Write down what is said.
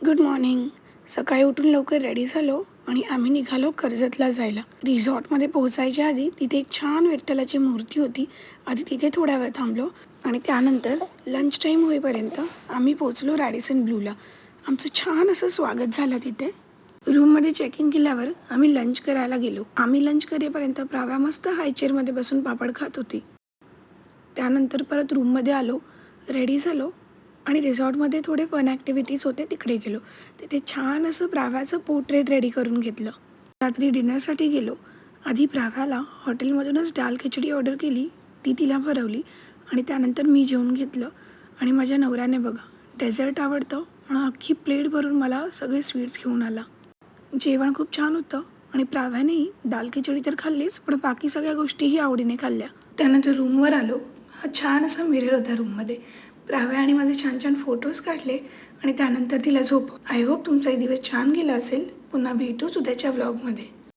Good morning. सकाळी उठून लवकर रेडी झालो आणि आम्ही निघालो कर्जतला जायला. रिसॉर्टमध्ये पोहोचायच्या आधी तिथे एक छान विठ्ठलाची मूर्ती होती. आधी तिथे थोडा वेळ थांबलो आणि त्यानंतर लंच टाईम होईपर्यंत आम्ही पोहोचलो रॅडिसन ब्लूला. आमचं छान असं स्वागत झालं तिथे. रूममध्ये चेक इन केल्यावर आम्ही लंच करायला गेलो. आम्ही लंच करेपर्यंत प्राव्या मस्त हाय चेअरमध्ये बसून पापड खात होती. त्यानंतर परत रूममध्ये आलो, रेडी झालो आणि रिसॉर्टमध्ये थोडे फन ॲक्टिव्हिटीज होते तिकडे गेलो. तिथे छान असं प्राव्याचं पोर्ट्रेट रेडी करून घेतलं. रात्री डिनरसाठी गेलो. आधी प्राव्याला हॉटेलमधूनच दाल खिचडी ऑर्डर केली, ती तिला भरवली आणि त्यानंतर मी जेवून घेतलं. आणि माझ्या नवऱ्याने बघा डेझर्ट आवडतं म्हणून अख्खी प्लेट भरून मला सगळे स्वीट्स घेऊन आला. जेवण खूप छान होतं आणि प्राव्यानेही दाल खिचडी तर खाल्लीच, पण बाकी सगळ्या गोष्टीही आवडीने खाल्ल्या. त्यानंतर रूमवर आलो. हा छान असा मिरर होता रूममध्ये. प्राव्या आणि माझे छान छान फोटोज काढले आणि त्यानंतर तिला झोप. आय होप तुमचाही दिवस छान गेला असेल. पुन्हा भेटूच उद्याच्या व्लॉगमध्ये.